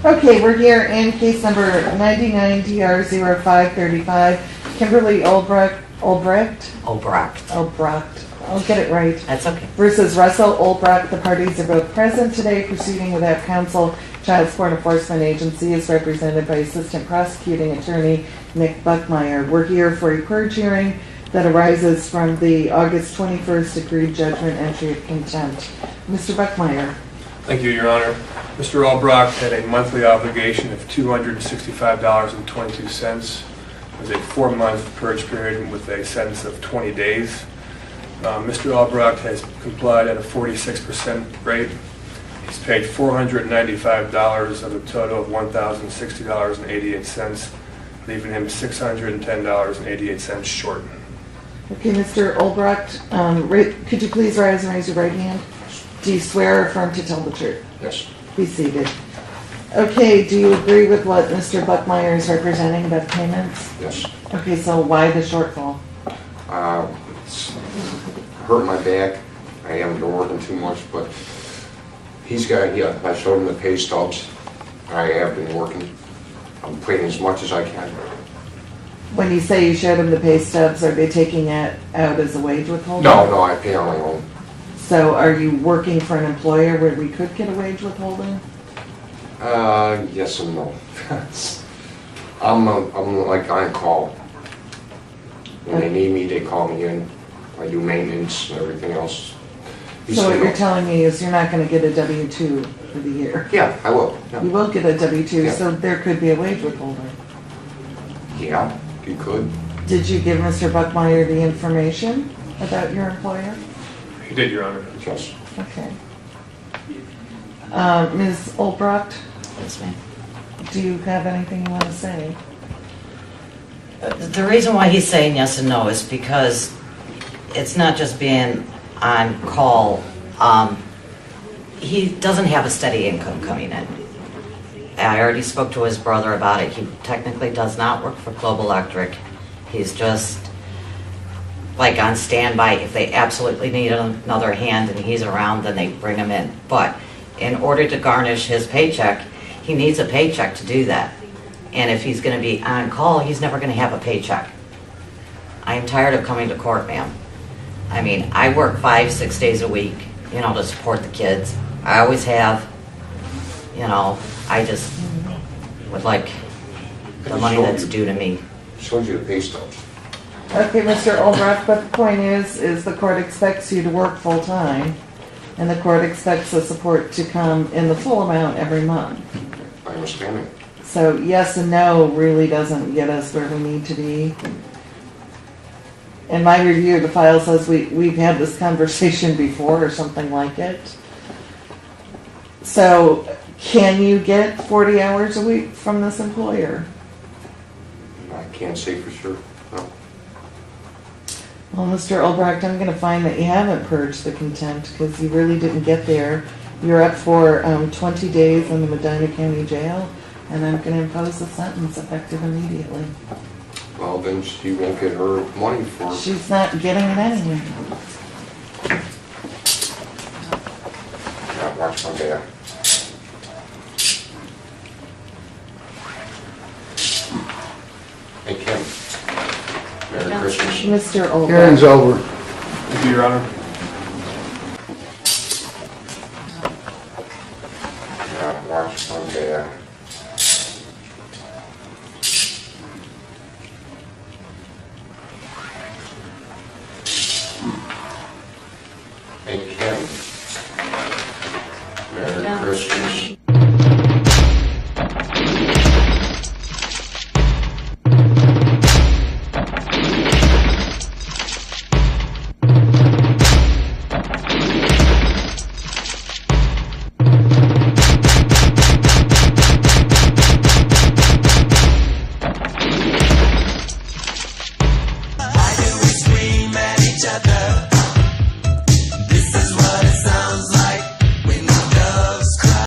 Okay, we're here in case number 99-DR0535, Kimberly Olbrecht. I'll get it right. That's okay. Versus Russell Olbrecht. The parties are both present today, proceeding without counsel. Child Support Enforcement Agency is represented by Assistant Prosecuting Attorney Nick Buckmeyer. We're here for a purge hearing that arises from the August 21st agreed judgment entry of contempt. Mr. Buckmeyer. Thank you, Your Honor. Mr. Albrock had a monthly obligation of $265.22. It was a 4-month purge period with a sentence of 20 days. Mr. Albrock has complied at a 46% rate. He's paid $495 of a total of $1,060.88, leaving him $610.88 short. Okay, Mr. Olbrecht, could you please rise and raise your right hand? Do you swear or affirm to tell the truth? Yes. Be seated. Okay, do you agree with what Mr. Buckmeyer is representing about payments? Yes. Okay, so why the shortfall? It's hurt my back. I haven't been working too much, but I showed him the pay stubs. I have been working. I'm paying as much as I can. When you say you showed him the pay stubs, are they taking it out as a wage withholding? No, I pay on my own. So are you working for an employer where we could get a wage withholding? Yes and no. I'm like on call. When they need me, they call me in. I do maintenance and everything else. So what you're telling me is you're not going to get a W-2 for the year? Yeah, I will. Yeah. You will get a W-2, Yeah. so there could be a wage withholding. Yeah, you could. Did you give Mr. Buckmeyer the information about your employer? He did, Your Honor. Yes. Okay. Ms. Olbrecht, Yes, ma'am. do you have anything you want to say? The reason why he's saying yes and no is because it's not just being on call. He doesn't have a steady income coming in. I already spoke to his brother about it. He technically does not work for Global Electric. He's just like on standby. If they absolutely need another hand and he's around, then they bring him in. But in order to garnish his paycheck, he needs a paycheck to do that. And if he's going to be on call, he's never going to have a paycheck. I am tired of coming to court, ma'am. I mean, I work 5-6 days a week, to support the kids. I always have. I just would like the money that's due to me. Showed you the pay stubs. Okay, Mr. Olbrecht, but the point is the court expects you to work full time, and the court expects the support to come in the full amount every month. I understand it. So yes and no really doesn't get us where we need to be. In my review of the file says we've had this conversation before or something like it. So can you get 40 hours a week from this employer? I can't say for sure. No. Well, Mr. Olbrecht, I'm going to find that you haven't purged the contempt because you really didn't get there. You're up for 20 days in the Medina County Jail, and I'm going to impose a sentence effective immediately. Well, then she won't get her money for it. She's not getting it anyway. Yeah, watch my back. Hey, Kim. Merry Christmas. Mr. Olbrecht. Hearing's over. Thank you, Your Honor.